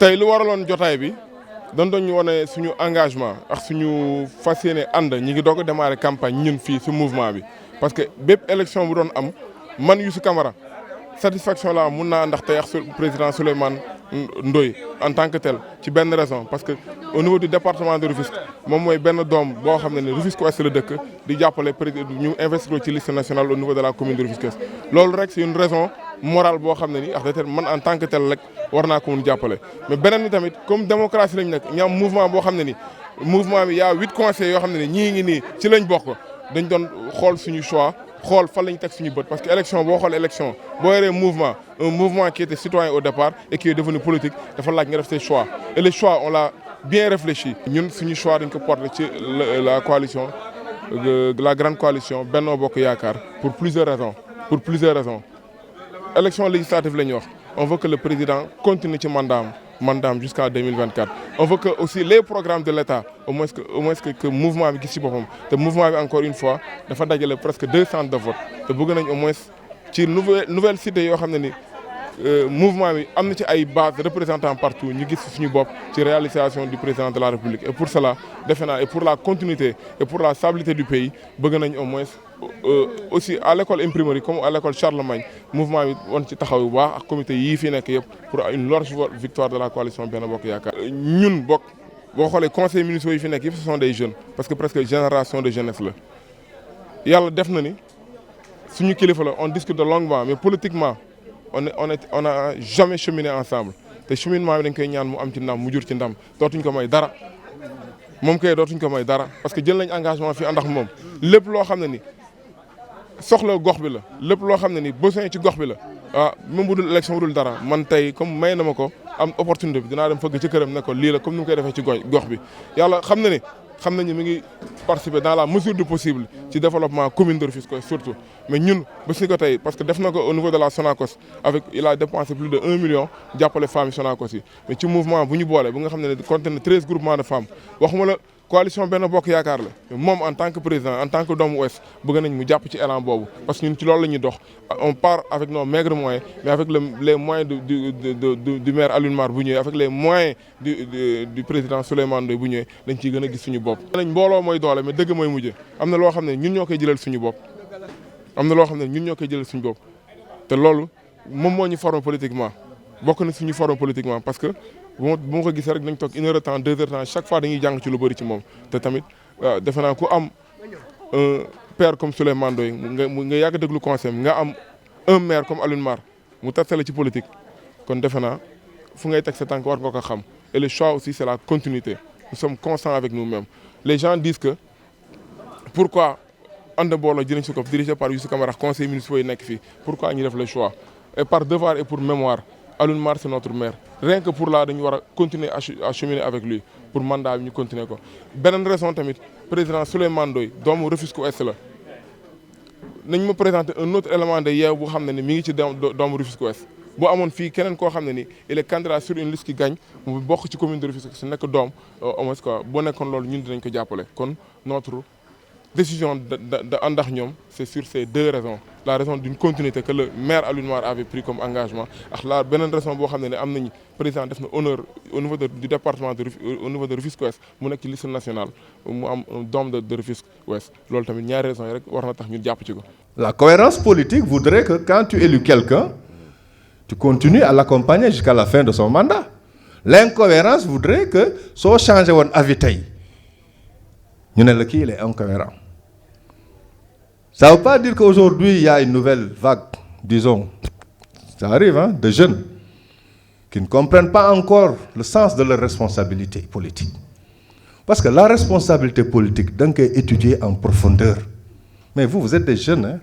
tey lu waraloon jotaay bi dañ doon ñu wane suñu engagement ak suñu fas yéene ànd ñi ngi doog a démarrer campagne ñun fii si mouvement bi parce que bépp élection bu doon am man Youssou Camara satisfaction la mun naa ndax tey ak président Souleymane Ndoye en tant que tel ci benn raison parce que au niveau du département de Rufisque moom mooy benn doom boo xam ne Rufisque Ouest la dëkk di jàppale ñu investir ci liste nationale au niveau de la commune de Rufisque Ouest loolu rek c'est une raison morale boo xam ne ni ak man en tant que tel rek war naa ko mun jàppale mais beneen bi tamit comme démocratie lañ nekk ñaam mouvement boo xam ne ni mouvement bi y a 8 conseils yoo xam ne ni ñii ngi nii ci lañ bokk dañ doon xool suñu choix xool fan lañ teg suñu bët parce que élection boo xool élection boo yoree mouvement un mouvement qui était citoyen au départ et qui est devenu politique dafa laaj nga def ses choix et les choix on l'a bien réfléchi ñun suñu choix dañ ko porter ci la coalition la grande coalition Benno Bokk Yaakaar pour plusieurs raisons élection législative la ñu wax on veut que le président continue ci mandaam jusqu'à 2024 on veut que aussi les programmes de l'État au moins que mouvement bi gis ci boppam te mouvement bi encore une fois dafa dajale presque 2 centres de vote te bëgg nañ au moins ci nouvelle cité yoo xam ne ni mouvement bi am na ci ay bases représentants partout ñu gis suñu bopp ci réalisation du président de la République et pour cela defe naa et pour la continuité et pour la stabilité du pays bëgg nañ au moins aussi à l'école imprimerie comme à l'école Charlemagne mouvement bi woon ci taxaw bu baax ak comité yii fi nekk yëpp pour une large victoire de la coalition Benno Bokk Yaakaar. ñun bokk boo xoolee conseils municipaux yi fi nekk yëpp ce sont des jeunes parce que presque génération de jeunesse la yàlla def na ni suñu kilifa la on discute de longuement mais politiquement on a jamais cheminé ensemble te cheminement bi dañ koy ñaan mu am ci ndam mu jur ci ndam dootuñ ko may dara moom kay dootuñ ko may dara parce que jël nañ engagement fii ànd ak moom lépp loo xam ne ni soxla gox bi la lépp loo xam ne ni besoin ci gox bi la même bu dul élection bu dul dara man tey comme may na ma ko am opportunité bi dinaa dem fëgg ci këram ne ko lii la comme ni mu koy defee ci gox bi yàlla xam nañu mi ngi participer dans la mesure du possible ci développement commune de Rufisque surtout mais ñun bés ni ko tey parce que def na ko au niveau de la Sonacos il a dépensé plus de 1 million jàppale femmes yi Sonacos yi mais ci mouvement bu ñu boole bu nga xam ne contient 13 groupements de femmes waxuma la coalition Benno Bokk Yaakaar la moom en tant que président en tant que doomu Ouest bëgg nañ mu jàpp ci élan boobu parce que ñun ci loolu la ñuy dox on part avec nos maigres moyens mais avec les moyens du maire Alioune Mar bu ñëwee avec les moyens du président Souleymane Ndoye bu ñëwee dañ ciy gën a gis suñu bopp. nañ mbooloo mooy doole mais dëgg mooy mujje am na loo xam ne ñun ñoo koy jëlal suñu bopp te loolu moom moo ñu formé politiquement bokk na suñu formé politiquement parce que bu ma ko gisee rek nañ toog 1 heure de temps 2 heures de temps chaque fois dañuy jàng ci lu bëri ci moom te tamit defe naa ku am un père comme Souleymane Ndoye nga yàgg déglu conseil nga am un maire comme Alioune Mar mu tattale ci politique kon defe naa fu ngay teg sa tànk war nga ko xam et le choix aussi c'est la continuité nous sommes constants avec nous-mêmes les gens disent que pourquoi ànd booloo Djinné Sikof dirigé par Youssou Camara conseil municipal yi nekk fii pourquoi ñu def le choix et par devoir et pour mémoire Alioune Mar c'est notre maire rien que pour là dañu war a continuer à cheminer avec lui pour mandat bi ñu continuer ko beneen raison tamit président Souleymane Ndoye doomu Rufisque Ouest la nañ ma présenter un autre élément de Yewwi bu xam ne ni mi ngi ci doomu Rufisque Ouest boo amoon fii keneen koo xam ne ni il est candidat sur une liste qui gagne mu bokk ci commune de Rufisque su nekk doom au moins quoi boo nekkoon loolu ñun dinañ ko jàppale kon notre décision de ànd ak ñoom c'est sur ces 2 raisons la raison d'une continuité que le maire Alioune Mar avait pris comme engagement ak la beneen raison boo xam ne am nañu président def na honneur au niveau du département au niveau de Rufisque Ouest mu nekk ci liste nationale mu am doom de Rufisque Ouest loolu tamit ñaari raisons yi rek war na tax ñu jàpp ci ko. La cohérence politique voudrait que quand tu élis quelqu'un tu continues à l'accompagner jusqu'à la fin de son mandat. L'incohérence voudrait que soo changé woon avis tey ñu ne la kii il est incohérent. Ça ne veut pas dire qu'aujourd'hui, il y a une nouvelle vague, disons, ça arrive, de jeunes qui ne comprennent pas encore le sens de leur responsabilité politique. Parce que la responsabilité politique, donc, est étudiée en profondeur. Mais vous êtes des jeunes.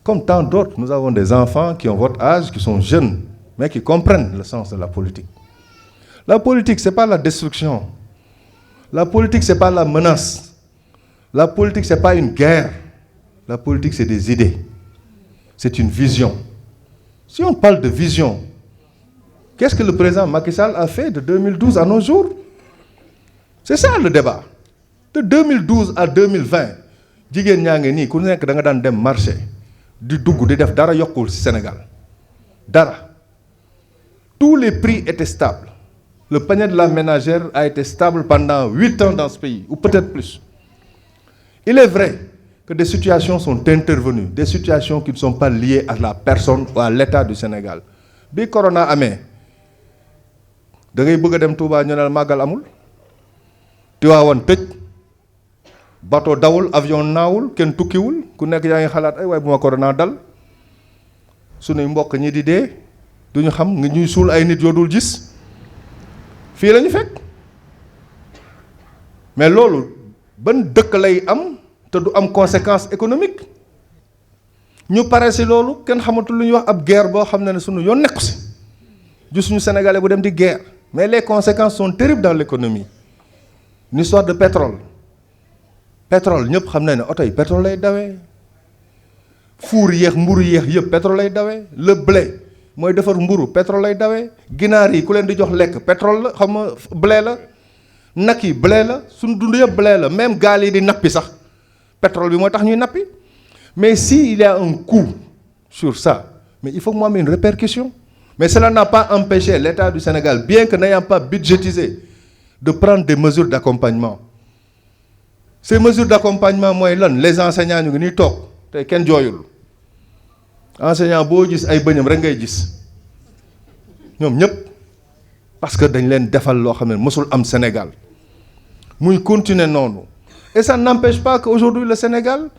Comme tant d'autres, nous avons des enfants qui ont votre âge, qui sont jeunes, mais qui comprennent le sens de la politique. La politique, ce n'est pas la destruction. La politique, ce n'est pas la menace. La politique, ce n'est pas une guerre. La politique, c'est des idées. C'est une vision. Si on parle de vision, qu'est-ce que le président Macky Sall a fait de 2012 à nos jours? C'est ça le débat. De 2012 à 2020, jigéen ñaa ngi nii ku nekk da nga daan dem marché di dugg di def dara yokkul ci Sénégal dara. Tous les prix étaient stables. Le panier de la ménagère a été stable pendant 8 ans dans ce pays, ou peut-être plus. Il est vrai que des situations sont intervenues, des situations qui ne sont pas liées à la personne ou à l'État du Sénégal. Bi corona amee da ngay bëgg a dem Touba ñu ne la màggal amul Tiwaawan tëj bateau dawul avion naawul kenn tukkiwul ku nekk yaa ngi xalaat ay waay bu ma corona dal sunuy mbokk ñi di dee duñu xam nga ñuy suul ay nit yoo dul gis fii la ñu fekk mais loolu ban dëkk lay am te du am conséquence économique ñu pare si loolu kenn xamatul lu ñuy wax ab guerre boo xam ne sunu yoon nekku si gisuñu sénégalais bu dem di guerre mais les conséquences sont terribles dans l'économie. Une histoire de pétrole ñëpp xam na ne oto yi pétrole lay dawee fuur yéex mburu yéex yëpp pétrole lay dawee le blé mooy defar mburu pétrole lay dawee ginaar yi ku leen di jox lekk pétrole la xam nga blé la nag yi blé la suñu dund yëpp blé la même gaal yi di nappi sax pétrole bi mooy tax ñuy nappi mais si il y a un coût sur ça mais il faut que mu am une répercussion mais cela n'a pas empêché l'État du Sénégal bien que n'ayant pas budgétisé de prendre des mesures d'accompagnement. Ces mesures d'accompagnement mooy lan les enseignants ñu ngi nii toog te kenn jooyul enseignant boo gis ay bëñam rek ngay gis ñoom ñëpp parce que dañ leen defal loo xam ne mësul am Sénégal muy continuer noonu et ça n'empêche pas qu'aujourd'hui le Sénégal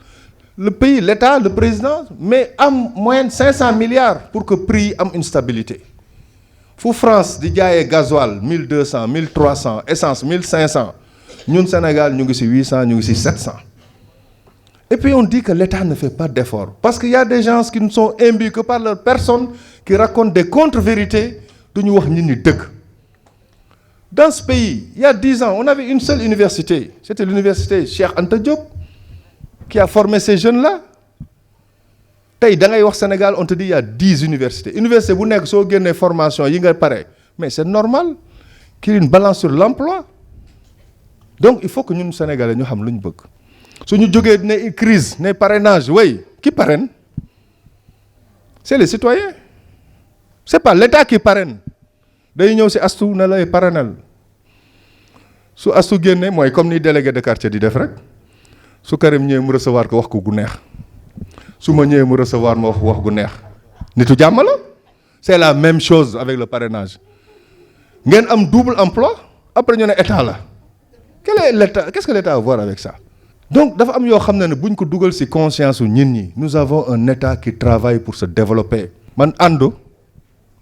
le pays l'État le président mais am moyenne 500 milliards pour que prix am une stabilité fu France di jaayee gasoil 1200 1300 essence 1500 ñun Sénégal ñu ngi ci 800 ñu ngi ci 700 et puis on dit que l'État ne fait pas d'efforts parce qu'il y a des gens qui ne sont imbus que par leur personne qui racontent des contre-vérités duñu wax nit ñi dëgg. Dans ce pays il y a 10 ans on avait une seule université c'était l'université Cheikh Anta Diop qui a formé ces jeunes-là tey da ngay wax Sénégal on te dit il y a 10 universités université bu nekk soo génnee formation yi nga pare mais c'est normal qu'il y ait une balance sur l'emploi donc il faut que ñun Sénégalais ñu xam lu ñu bëgg su ñu jógee ne crise ne parrainage oui qui parraine c'est les citoyens c'est pas l'État qui parraine day ñëw ci astu na lay parrainel su astu génne mooy comme ni délégué de quartier di def rek su Karim ñëwee mu recevoir ko wax ko gu neex su ma ñëwee mu recevoir ma wax gu neex nitu jàmm la c'est la même chose avec le parrainage ngeen am double emploi après ñu ne état la quel est l'état qu'est-ce que l'État a à voir avec ça donc dafa am yoo xam ne buñ ko dugal ci conscience u nit ñi nous avons un État qui travaille pour se développer man àndu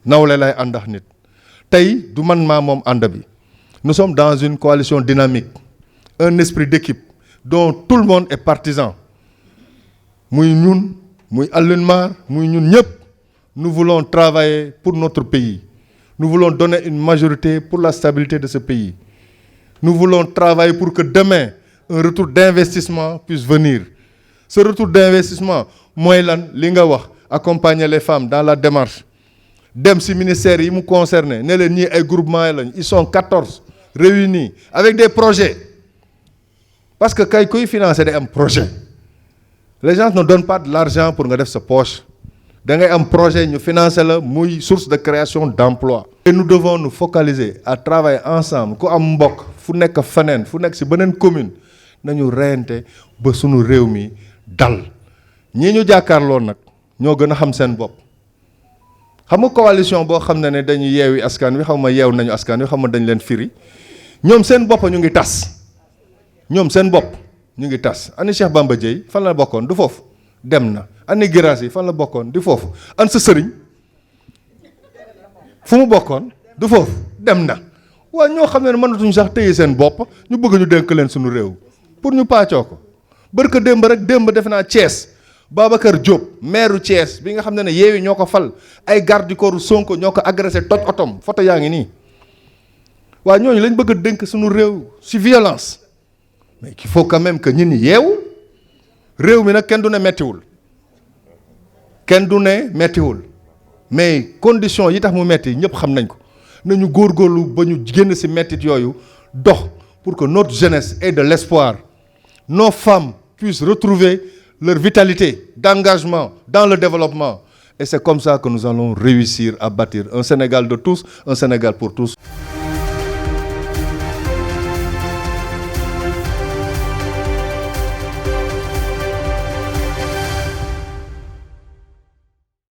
nawle lay àndax nit tey du man maa moom ànd bi nous sommes dans une coalition dynamique un esprit d'équipe dont tout le monde est partisan muy ñun muy Alioune Mar muy ñun ñëpp nous voulons travailler pour notre pays nous voulons donner une majorité pour la stabilité de ce pays nous voulons travailler pour que demain un retour d'investissement puisse venir ce retour d'investissement mooy lan li nga wax accompagner les femmes dans la démarche dem ci ministères yi mu concerné ne leen ñii ay groupement lañ ils sont 14 réunis avec des projets parce que kay kuy financer day am projet les gens ne donnent pas de l'argent pour nga def sa poche da ngay am projet ñu financer la muy source de création d'emploi et nous devons nous focaliser à travailler ensemble ku am mbokk fu nekk feneen fu nekk ci beneen commune nañu reyante ba sunu réew mi dal ñii ñu jàkkaarloo nag ñoo gën a xam seen bopp xam nga coalition boo xam ne dañuy yeewi askan wi xam ma yeew nañu askan wi xam ma dañ leen firi ñoom seen bopp ñu ngi tas ñoom seen bopp ñu ngi tas ani Cheikh Bamba Dièye fan la bokkoon du foofu dem na ani Guirassy fan la bokkoon di foofu an sa sëriñ fu mu bokkoon du foofu dem na waaye ñoo xam ne mënatuñu sax téye seen bopp ñu bëgg ñu dénk leen suñu réew pour ñu paccoo ko barka démb rek démb defe naa Thiès Babacar Diop maire Thiès bi nga xam ne Yewwi ñoo ko fal ay garde du corps Sonko ñoo ko agressé toj otom photo yaa ngi nii waaye ñooñu lañ bëgg a dénk suñu réew ci violence mais il faut quand même que ñun ñi yeewu réew mi nag kenn du ne mettiwul mais conditions yi tax mu metti ñëpp xam nañ ko nañu góorgóorlu ba ñu génn ci mettit yooyu dox pour que notre jeunesse ait de l'espoir nos femmes puissent retrouver leur vitalité d'engagement dans le développement et c'est comme ça que nous allons réussir à bâtir un Sénégal de tous, un Sénégal pour tous.